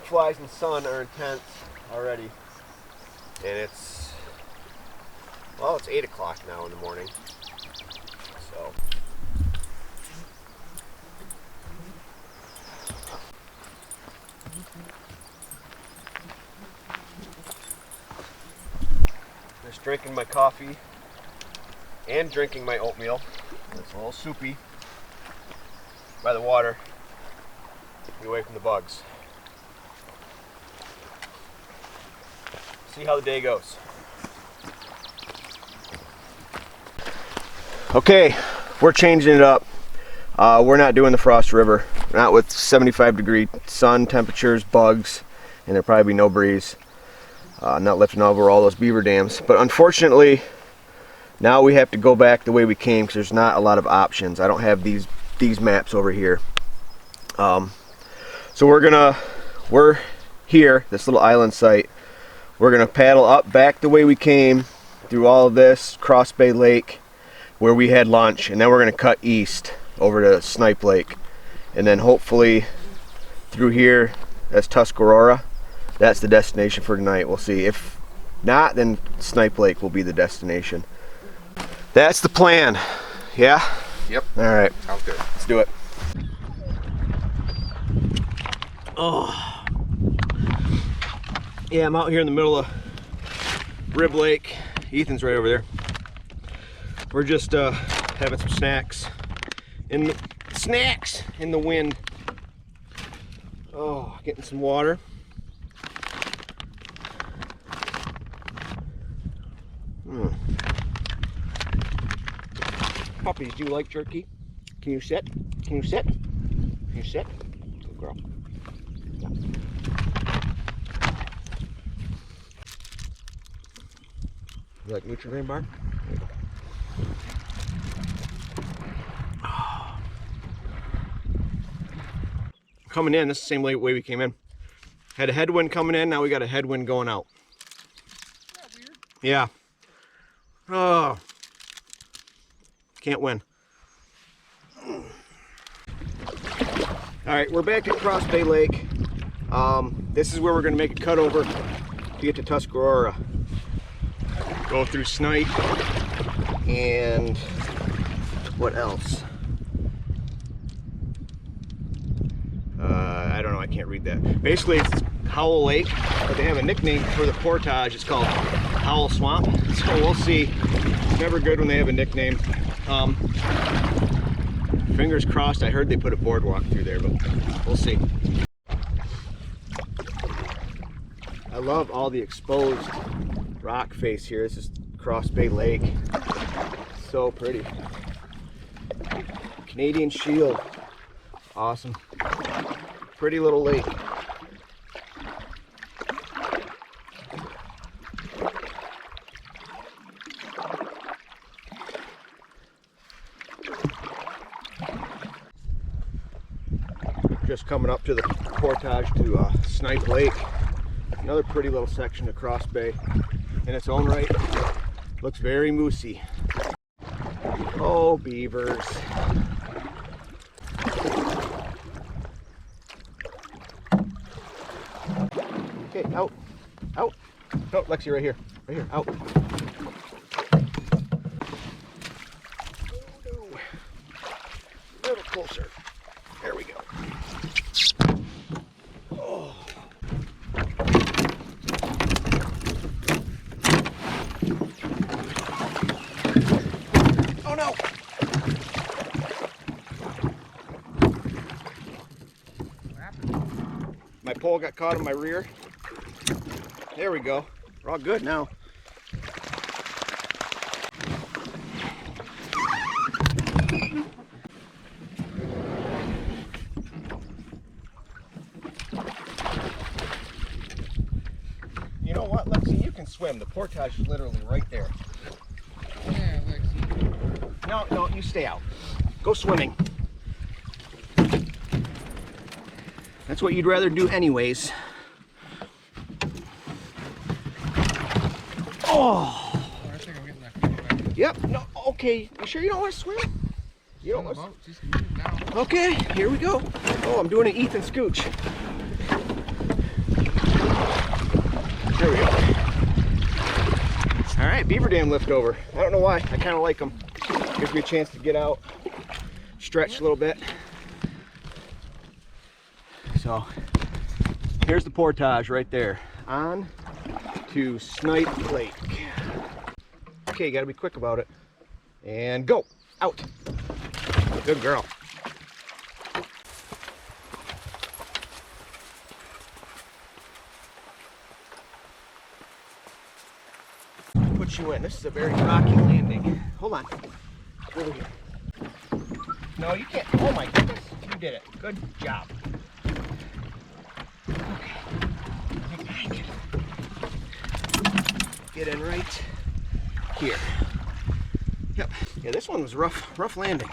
flies and sun are intense already. And it's, well, it's 8 o'clock now in the morning. So. Just drinking my coffee and drinking my oatmeal. It's a little soupy by the water. Get away from the bugs. See how the day goes. Okay, we're changing it up. We're not doing the Frost River. Not with 75-degree sun temperatures, bugs, and there'll probably be no breeze. Not lifting over all those beaver dams. But unfortunately, now we have to go back the way we came because there's not a lot of options. I don't have these maps over here. So we're here, this little island site. We're gonna paddle up back the way we came through all of this, Cross Bay Lake, where we had lunch, and then we're gonna cut east over to Snipe Lake, and then hopefully through here, that's Tuscarora. That's the destination for tonight. We'll see. If not, then Snipe Lake will be the destination. That's the plan. Yeah? Yep. All right. Sounds good. Let's do it. Oh. Yeah, I'm out here in the middle of Rib Lake. Ethan's right over there. We're just having some snacks in the wind. Oh, getting some water. Puppies, do you like jerky? Can you sit? Can you sit? Can you sit? Good girl. Yeah. You like Nutrigrain bar? There you go. Coming in, this is the same way we came in. Had a headwind coming in, now we got a headwind going out. Isn't that weird? Yeah. Oh. Can't win. All right, we're back at Cross Bay Lake. This is where we're gonna make a cut over to get to Tuscarora. Go through Snipe and what else? I don't know, I can't read that. Basically, it's Howell Lake, but they have a nickname for the portage. It's called Howl Swamp. So we'll see. It's never good when they have a nickname. Fingers crossed. I heard they put a boardwalk through there, but we'll see. I love all the exposed rock face here. This is Cross Bay Lake. So pretty. Canadian Shield. Awesome. Pretty little lake. Just coming up to the portage to Snipe Lake. Another pretty little section of Cross Bay in its own right. Looks very moosey. Oh, beavers. Okay, out. Out. Oh, Lexi, right here. Right here. Out. Oh, no. A little closer. There we go. Oh. Oh no. What happened? My pole got caught in my rear. There we go. We're all good now. You know what, Lexi? You can swim. The portage is literally right there. Yeah, Lexi. No, you stay out. Go swimming. That's what you'd rather do anyways. Oh! I think I'm getting that fish back. Yep, no, okay. You sure you don't want to swim? You don't On the want boat, just move it now. to... Okay, here we go. Oh, I'm doing an Ethan scooch. There we go. All right, beaver dam lift over. I don't know why, I kind of like them. Gives me a chance to get out, stretch a little bit. So here's the portage right there. On to Snipe Lake. Okay, you gotta be quick about it. And go, out. Good girl. Put you in. This is a very rocky landing. Hold on. Over here. No, you can't. Oh my goodness. You did it. Good job. Okay. Get in right here. Yep. Yeah, this one was rough landing.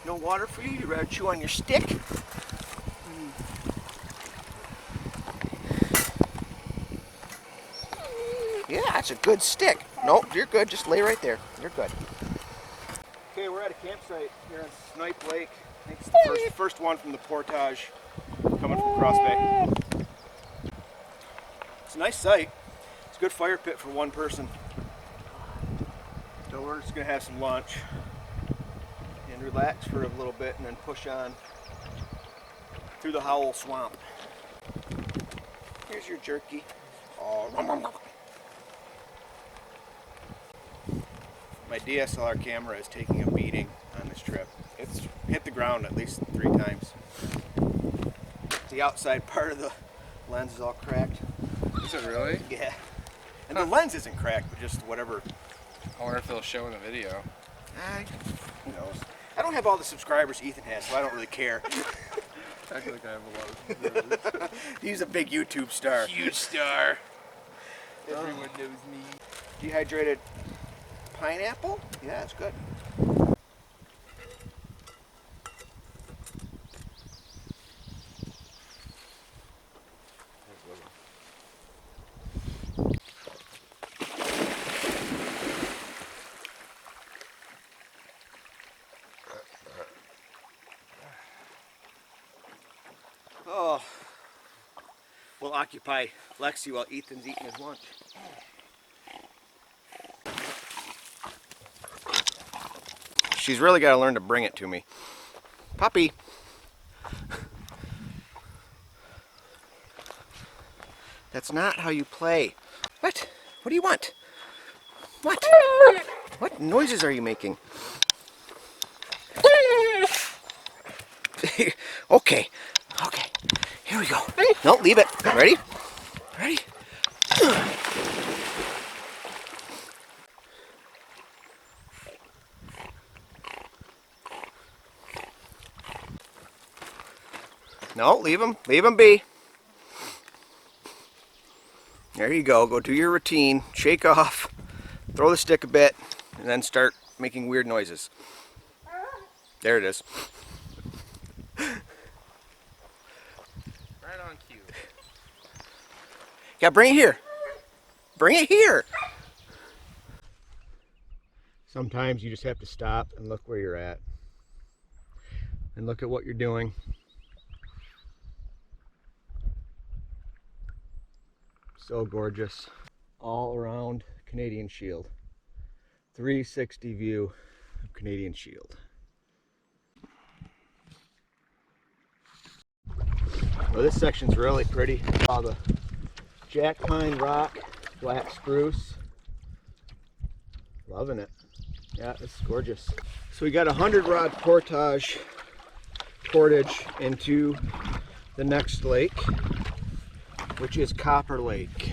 No water for you? You'd rather chew on your stick? Yeah, that's a good stick. Nope, you're good. Just lay right there. You're good. Okay, we're at a campsite here on Snipe Lake. I think it's the first one from the portage coming from Cross Bay. It's a nice site. It's a good fire pit for one person. So we're just going to have some lunch and relax for a little bit and then push on through the Howl swamp. Here's your jerky. Oh, my DSLR camera is taking a beating on this trip. It's hit the ground at least 3 times. The outside part of the lens is all cracked. Is it really? Yeah. And the lens isn't cracked, but just whatever. I wonder if it'll show in the video. Who knows? I don't have all the subscribers Ethan has, so I don't really care. I feel like I have a lot of subscribers. He's a big YouTube star. Huge star. Everyone knows me. Dehydrated pineapple? Yeah, it's good. Oh, we'll occupy Lexi while Ethan's eating his lunch. She's really got to learn to bring it to me. Puppy. That's not how you play. What? What do you want? What? What noises are you making? Okay. Okay. Here we go. No, leave it. Ready? Ready? No, leave him. Leave him be. There you go. Go do your routine. Shake off. Throw the stick a bit. And then start making weird noises. There it is. Right on cue. Yeah, bring it here. Bring it here. Sometimes you just have to stop and look where you're at. And look at what you're doing. So gorgeous. All around Canadian Shield. 360 view of Canadian Shield. Well, this section's really pretty. All the jack pine rock, black spruce. Loving it. Yeah, it's gorgeous. So we got 100 rod portage into the next lake, which is Copper Lake.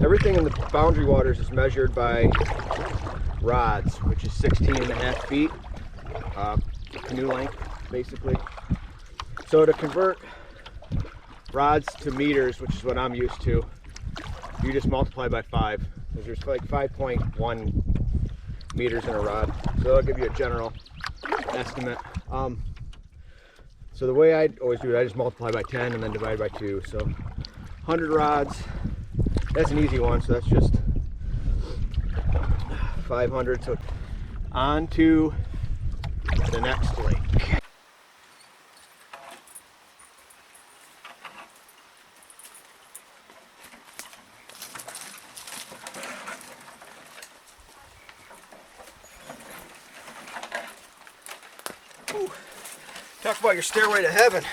Everything in the boundary waters is measured by rods, which is 16.5 feet, canoe length, basically. So to convert rods to meters, which is what I'm used to, you just multiply by 5, because there's like 5.1 meters in a rod. So that'll give you a general estimate. So the way I always do it, I just multiply by 10 and then divide by 2. So 100 rods, that's an easy one, so that's just 500. So on to the next lake. Ooh, talk about your stairway to heaven.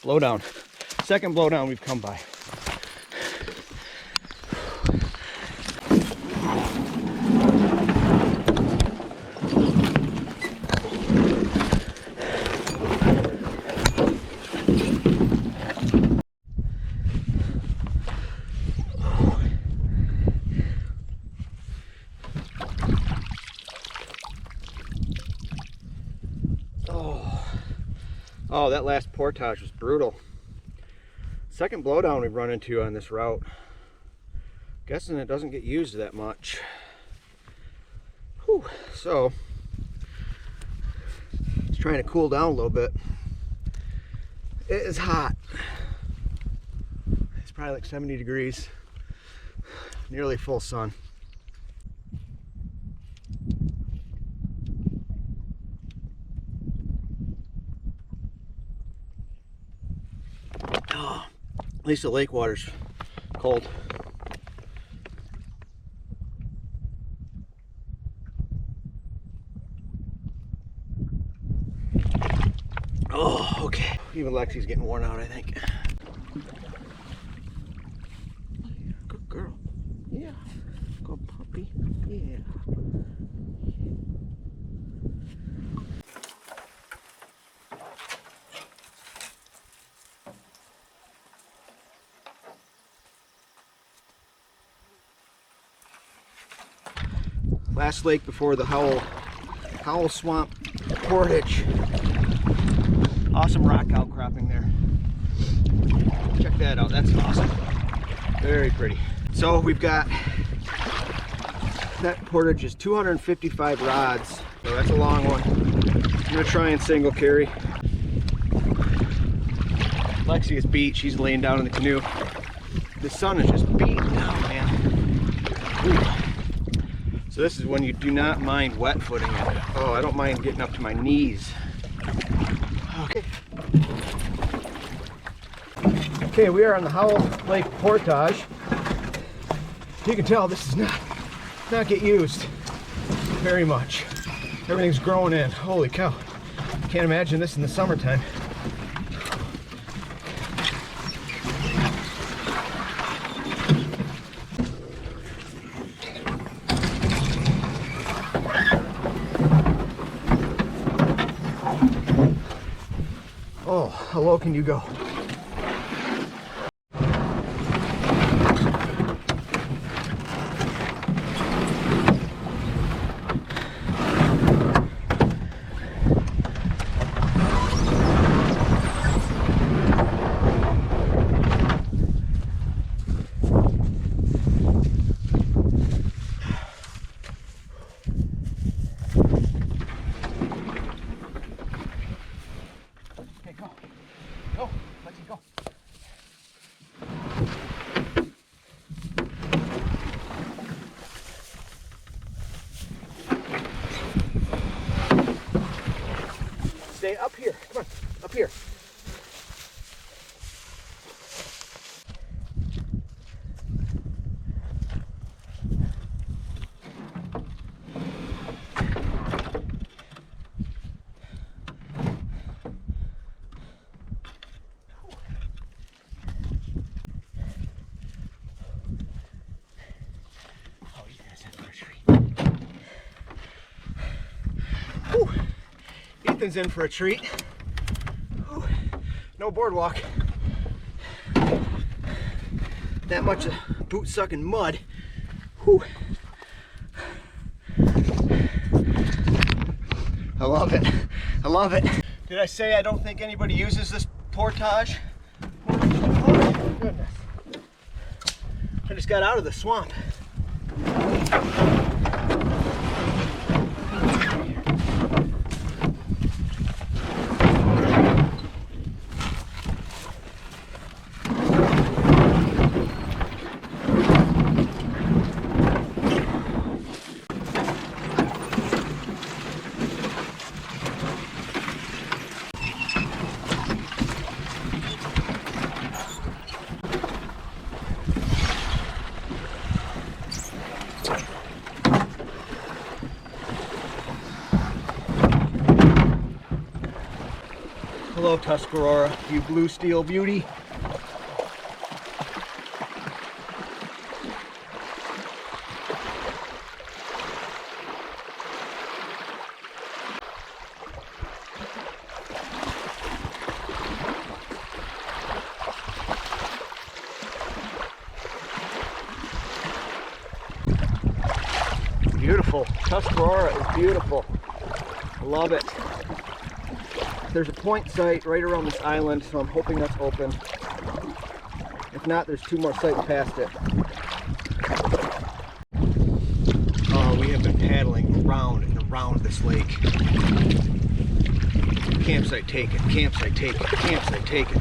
Blowdown. Second blowdown we've come by. Oh, that last portage was brutal. Second blowdown we've run into on this route. Guessing it doesn't get used that much. Whew. So, it's trying to cool down a little bit. It is hot. It's probably like 70 degrees. Nearly full sun. Oh, at least the lake water's cold. Oh, okay. Even Lexi's getting worn out, I think. Good girl. Yeah. Good puppy. Yeah. Last lake before the Howell Swamp Portage. Awesome rock outcropping there. Check that out, that's awesome. Very pretty. So we've got, that portage is 255 rods, so that's a long one. I'm gonna try and single carry. Lexi is beat, she's laying down in the canoe. The sun is just beating down, man. Ooh. So this is when you do not mind wet footing it. Oh, I don't mind getting up to my knees. Okay. Okay, we are on the Howell Lake Portage. You can tell this is not get used very much. Everything's growing in. Holy cow. Can't imagine this in the summertime. Oh, how low can you go? Go, Lexi, go. Stay up here. Come on, up here. Whew. Ethan's in for a treat. Whew. No boardwalk. That much boot sucking mud. Whew. I love it. I love it. Did I say I don't think anybody uses this portage? Oh my goodness. I just got out of the swamp. Hello, Tuscarora, you blue steel beauty. Beautiful. Tuscarora is beautiful. I love it. There's a point site right around this island, so I'm hoping that's open. If not, there's 2 more sites past it. Oh, we have been paddling around and around this lake. Campsite taken, campsite taken, campsite taken.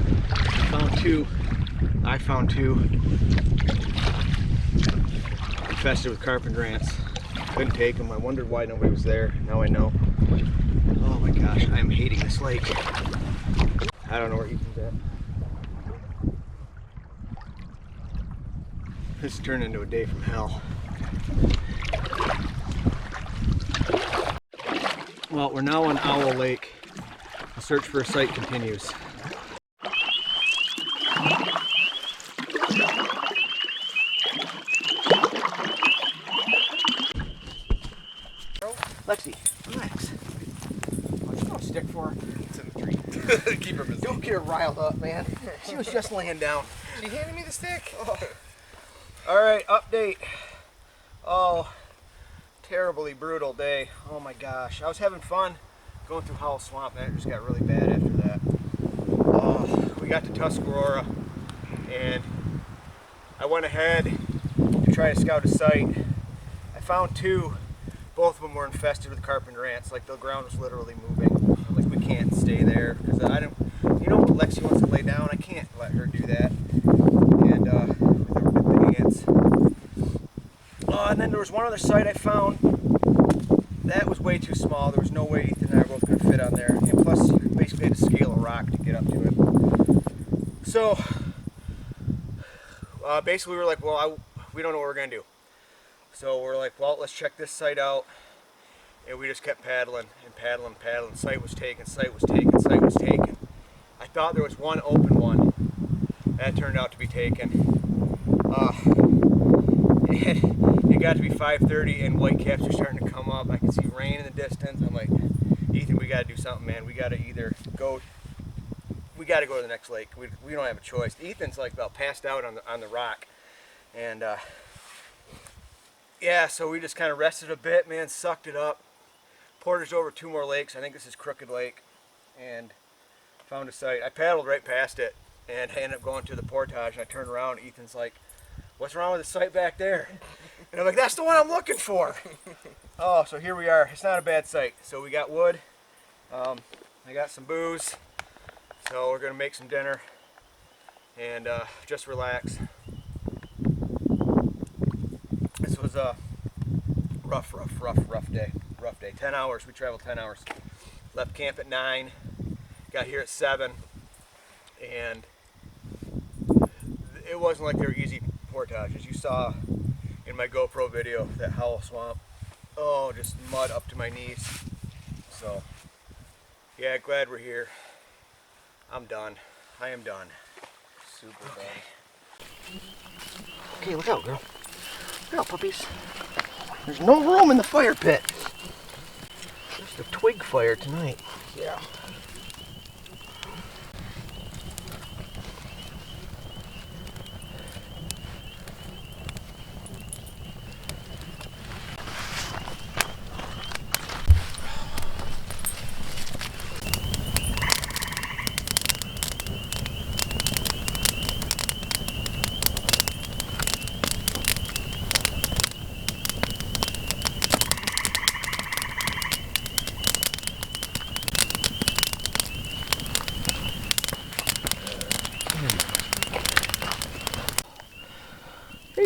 Found 2. I found 2. Infested with carpenter ants. Couldn't take them. I wondered why nobody was there. Now I know. Oh my gosh, I'm hating this lake. I don't know where Ethan's at. This turned into a day from hell. Well, we're now on Howell Lake. The search for a site continues. Lexi, relax. What's you gonna stick for her? It's in the tree. Keep her busy. Don't get her riled up, man. She was just laying down. She handed me the stick. Oh. All right, update. Oh, terribly brutal day. Oh my gosh. I was having fun going through Howl Swamp, and it just got really bad after that. Oh, we got to Tuscarora, and I went ahead to try to scout a site. I found 2. Both of them were infested with carpenter ants. Like, the ground was literally moving. Like, we can't stay there because I don't. You know, when Lexi wants to lay down, I can't let her do that. And with the ants. And then there was one other site I found that was way too small. There was no way Ethan and I were both going to fit on there. And plus, you basically had to scale a rock to get up to it. So basically, we were like, well, we don't know what we're going to do. So we're like, well, let's check this site out. And we just kept paddling and paddling and paddling. Site was taken, site was taken, site was taken. I thought there was one open one. That turned out to be taken. It got to be 5:30 and whitecaps are starting to come up. I can see rain in the distance. I'm like, Ethan, we got to do something, man. We got to either go, we got to go to the next lake. We don't have a choice. Ethan's like about passed out on the rock. And yeah, so we just kind of rested a bit, man, sucked it up. Portaged over 2 more lakes. I think this is Crooked Lake. And found a site. I paddled right past it and I ended up going to the portage, and I turned around and Ethan's like, what's wrong with the site back there? And I'm like, that's the one I'm looking for. Oh, so here we are. It's not a bad site. So we got wood. I got some booze. So we're going to make some dinner and just relax. This was a rough day. Rough day. 10 hours. We traveled 10 hours. Left camp at 9. Got here at 7. And it wasn't like they were easy portages. You saw in my GoPro video that Howl Swamp. Oh, just mud up to my knees. So, yeah, glad we're here. I'm done. I am done. Super done. Okay, look out, girl. Look out, puppies. There's no room in the fire pit. Just a twig fire tonight. Yeah.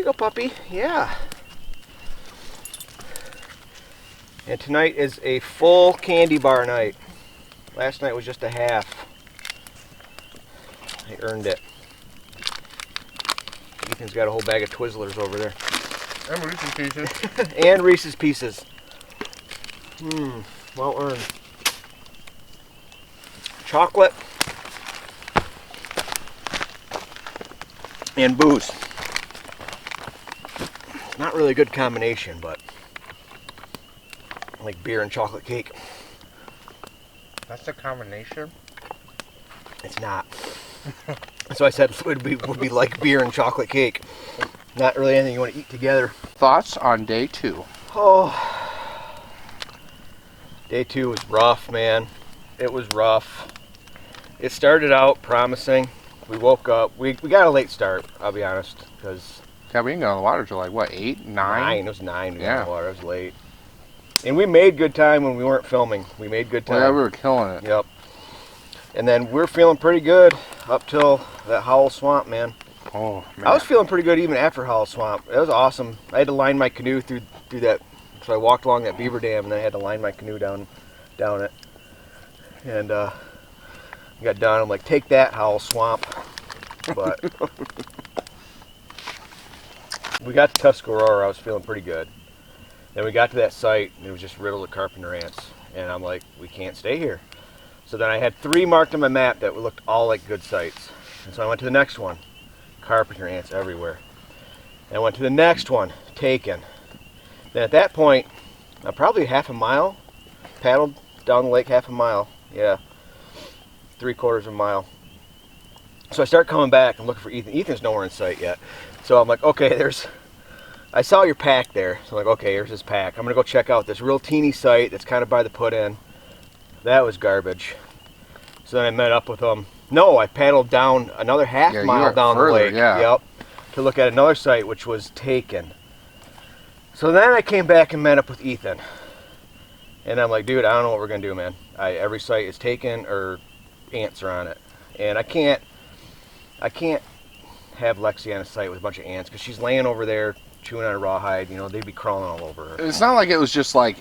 go, puppy. Yeah. And tonight is a full candy bar night. Last night was just a half. I earned it. Ethan's got a whole bag of Twizzlers over there. And Reese's Pieces. And Reese's Pieces. Well earned. Chocolate and booze. Not really a good combination, but like beer and chocolate cake. That's a combination? It's not. So I said it would be like beer and chocolate cake. Not really anything you want to eat together. Thoughts on day 2? Oh, day 2 was rough, man. It was rough. It started out promising. We woke up. We got a late start, I'll be honest, because Yeah, we didn't go in the water till like, what, 8, 9? It was 9. We got Yeah. in the water. It was late. And we made good time when we weren't filming. We made good time. Well, yeah, we were killing it. Yep. And then we're feeling pretty good up till that Howl Swamp, man. Oh, man. I was feeling pretty good even after Howl Swamp. It was awesome. I had to line my canoe through that. So I walked along that beaver dam, and then I had to line my canoe down it. And got done. I'm like, take that, Howl Swamp. But we got to Tuscarora. I was feeling pretty good. Then we got to that site, and it was just riddled with carpenter ants. And I'm like, we can't stay here. So then I had 3 marked on my map that looked all like good sites. And so I went to the next one. Carpenter ants everywhere. And I went to the next one, taken. Then at that point, probably half a mile, paddled down the lake half a mile. Yeah, 3/4 of a mile. So I start coming back and looking for Ethan. Ethan's nowhere in sight yet. So I'm like, okay, I saw your pack there. So I'm like, okay, here's his pack. I'm gonna go check out this real teeny site that's kind of by the put-in. That was garbage. So then I met up with him. No, I paddled down another half mile down the lake. Yeah. Yep. To look at another site which was taken. So then I came back and met up with Ethan. And I'm like, dude, I don't know what we're gonna do, man. Every site is taken or ants are on it. And I can't have Lexi on a site with a bunch of ants because she's laying over there chewing on a rawhide. You know, they'd be crawling all over her. It's not like it was just like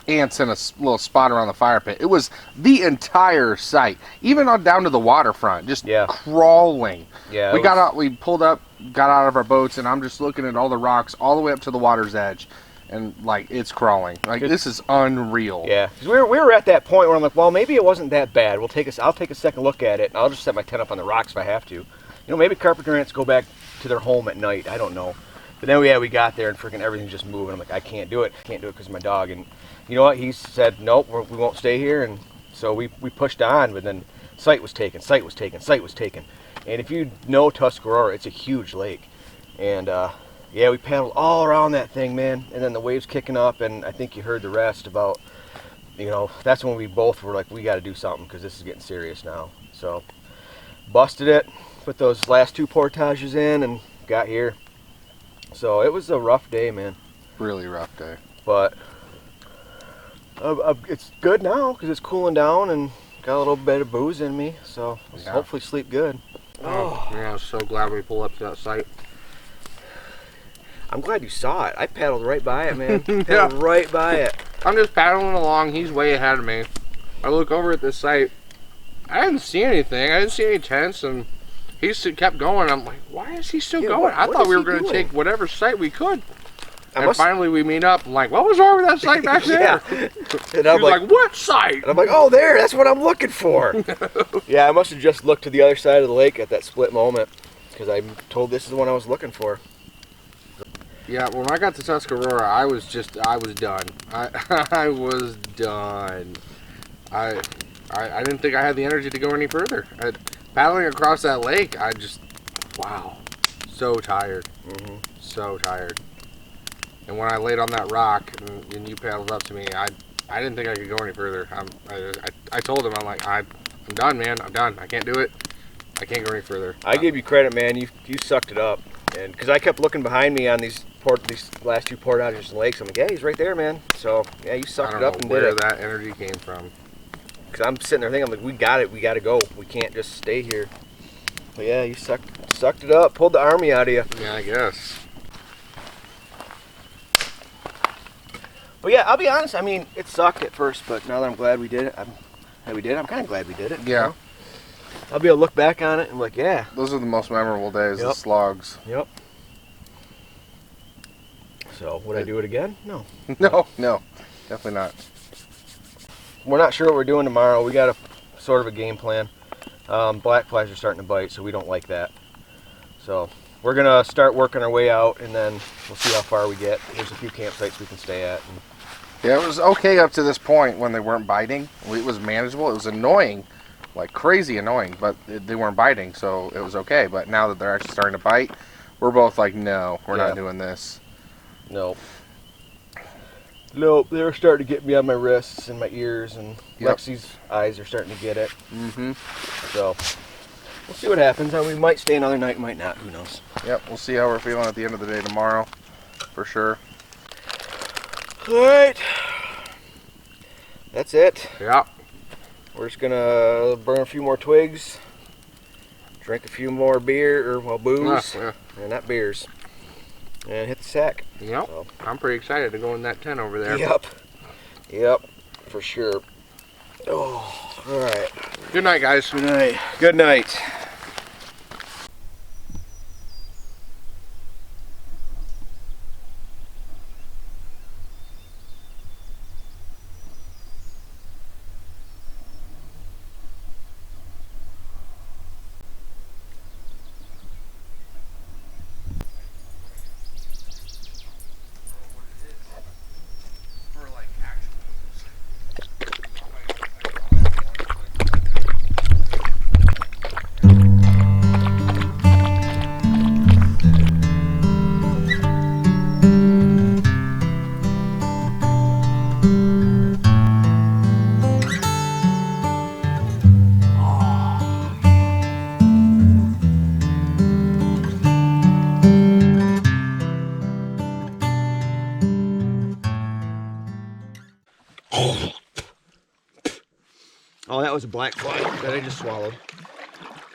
ants in a little spot around the fire pit. It was the entire site, even on down to the waterfront, just crawling. Yeah, we pulled up, got out of our boats, and I'm just looking at all the rocks all the way up to the water's edge, and like it's crawling. Like this is unreal. Yeah, because we were at that point where I'm like, well, maybe it wasn't that bad. I'll take a second look at it, and I'll just set my tent up on the rocks if I have to. You know, maybe carpenter ants go back to their home at night. I don't know. But then we got there and freaking everything's just moving. I'm like, I can't do it. I can't do it because of my dog. And you know what? He said, nope, we won't stay here. And so we pushed on, but then site was taken. And if you know Tuscarora, it's a huge lake. And yeah, we paddled all around that thing, man. And then the waves kicking up, and I think you heard the rest about, you know, that's when we both were like, we got to do something because this is getting serious now. So busted it, put those last 2 portages in, and got here. So it was a rough day, man. Really rough day. But it's good now because it's cooling down and got a little bit of booze in me. So I'll hopefully sleep good. Oh, yeah, I was so glad we pulled up to that site. I'm glad you saw it. I paddled right by it, man. Paddled right by it. I'm just paddling along. He's way ahead of me. I look over at this site. I didn't see anything. I didn't see any tents, and he kept going. I'm like, why is he still going? I thought we were going to take whatever site we could. And finally we meet up. I'm like, what was wrong with that site back there? And I'm like, what site? And I'm like, oh, there. That's what I'm looking for. Yeah, I must have just looked to the other side of the lake at that split moment because I'm told this is the one I was looking for. Yeah, when I got to Tuscarora, I was done. I was done. I didn't think I had the energy to go any further. Paddling across that lake, wow, so tired, so tired. And when I laid on that rock and you paddled up to me, I didn't think I could go any further. I told him, I'm like, I'm done, man. I'm done. I can't do it. I can't go any further. I give you credit, man. You sucked it up, and because I kept looking behind me on these last 2 portages and lakes, I'm like, yeah, he's right there, man. So yeah, you sucked it up and did it. I don't know where that energy came from. Because I'm sitting there thinking, I'm like, we got it. We got to go. We can't just stay here. But yeah, you sucked it up. Pulled the army out of you. Yeah, I guess. But yeah, I'll be honest. I mean, it sucked at first, but now that I'm glad we did it, I'm kind of glad we did it. Yeah. You know? I'll be able to look back on it and be like, yeah. Those are the most memorable days, the slogs. Yep. So, would I do it again? No. No, definitely not. We're not sure what we're doing tomorrow. We got a sort of a game plan. Black flies are starting to bite, so we don't like that. So, we're gonna start working our way out, and then we'll see how far we get. There's a few campsites we can stay at. Yeah, it was okay up to this point when they weren't biting. It was manageable. It was annoying, like crazy annoying, but they weren't biting, so it was okay. But now that they're actually starting to bite, we're both like, no, we're not doing this. Nope. Nope, they're starting to get me on my wrists and my ears, and Lexi's eyes are starting to get it. Mm-hmm. So, we'll see what happens. We might stay another night, might not, who knows. Yep, we'll see how we're feeling at the end of the day tomorrow, for sure. Alright. That's it. Yeah. We're just gonna burn a few more twigs, drink a few more booze, and not beers, and hit the sack. Yep. So. I'm pretty excited to go in that tent over there. Yep, for sure. Oh, alright. Good night, guys. Good night. Good night. Oh, that was a black fly that I just swallowed.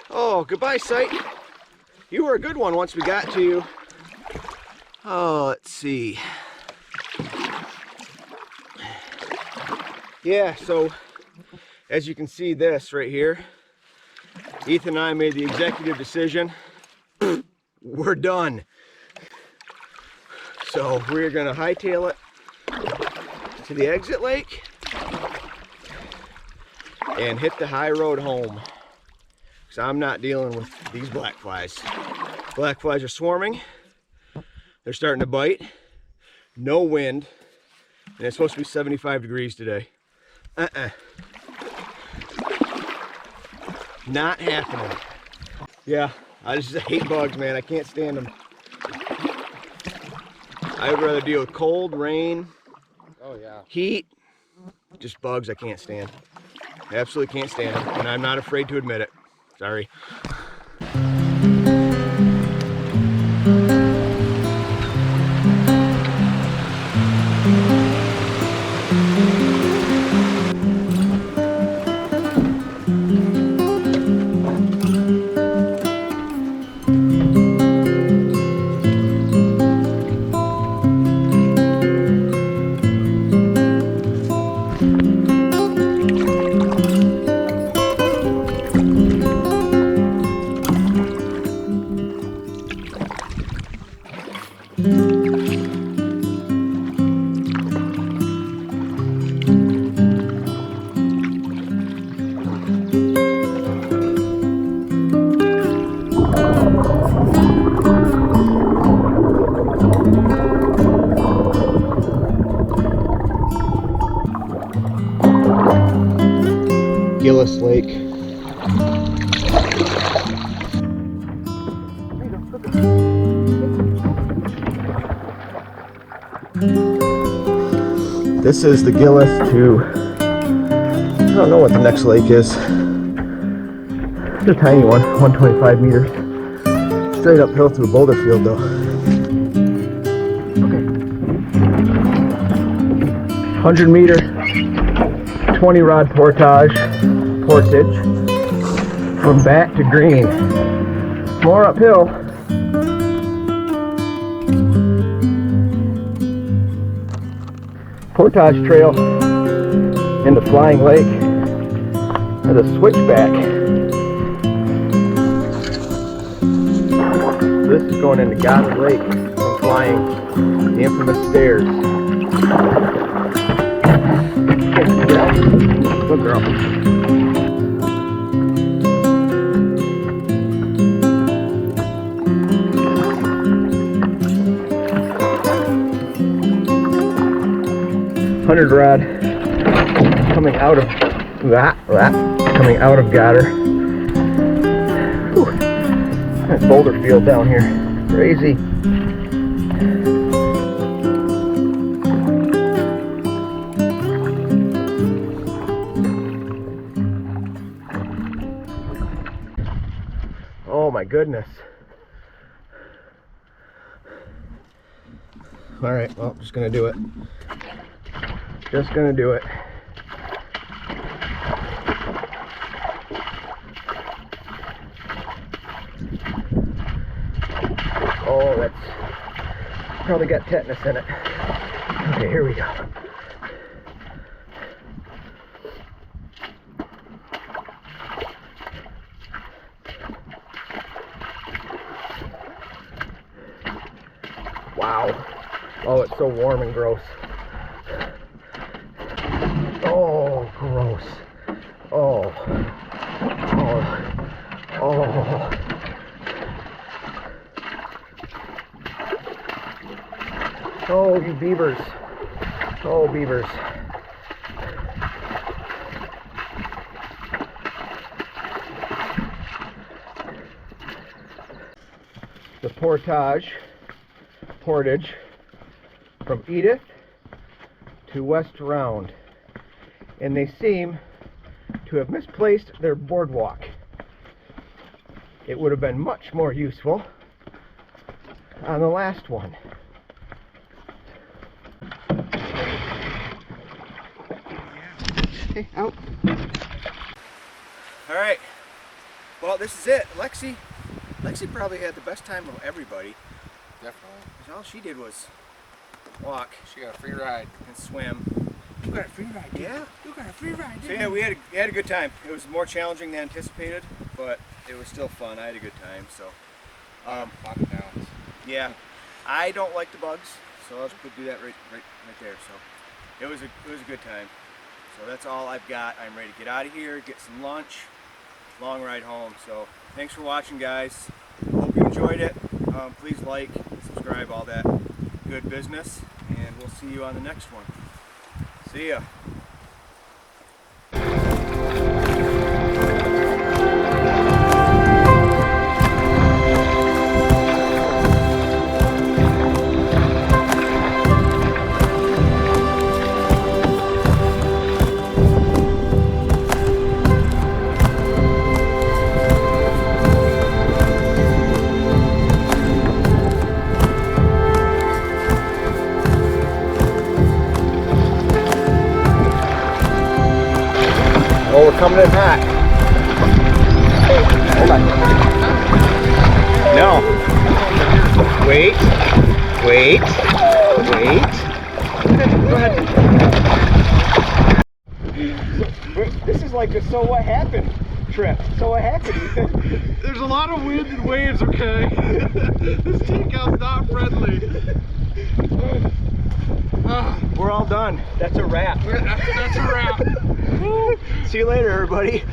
Oh, goodbye, sight. You were a good one once we got to you. Oh, let's see. Yeah, so as you can see this right here, Ethan and I made the executive decision. We're done. So we're gonna hightail it to the exit lake and hit the high road home, because I'm not dealing with these black flies. Black flies are swarming. They're starting to bite. No wind, and it's supposed to be 75 degrees today. Not happening. Yeah, I just hate bugs, man. I can't stand them. I would rather deal with cold, rain, heat, just bugs I can't stand. Absolutely can't stand them, and I'm not afraid to admit it. Sorry. Lake. This is the Gillis to, I don't know what the next lake is. It's a tiny one, 125 meters. Straight uphill through a boulder field though. Okay. 100 meter, 20 rod portage from bat to green. More uphill. Portage Trail into Flying Lake as a switchback. This is going into Goddard Lake and flying the infamous stairs. Good girl. Hundred rod coming out of coming out of Goddard. Whew. That boulder field down here, crazy. Oh my goodness. All right, well, just gonna do it. Just gonna do it. Oh, that's probably got tetanus in it. Okay, here we go. Wow. Oh, it's so warm and gross. Oh, gross. Oh. Oh. Oh. Oh, you beavers. Oh, beavers. The portage from Edith to West Round. And they seem to have misplaced their boardwalk. It would have been much more useful on the last one. Okay, out. All right. Well, this is it. Lexi probably had the best time of everybody. Definitely. 'Cause all she did was walk. She got a free ride. And swim. You got a free ride, dude. Yeah. You got a free ride, dude. So yeah, we had a good time. It was more challenging than anticipated, but it was still fun. I had a good time. So, Lock it down. yeah, I don't like the bugs, so I'll just do that right there. So, it was a good time. So that's all I've got. I'm ready to get out of here, get some lunch, long ride home. So thanks for watching, guys. Hope you enjoyed it. Please like, subscribe, all that good business, and we'll see you on the next one. See ya. Oh, we're coming in hot. Hold on. No. Wait. Go ahead. This is like a so what happened trip. So what happened? There's a lot of wind and waves, okay? This takeout's not friendly. We're all done. That's a wrap. That's a wrap. See you later, everybody.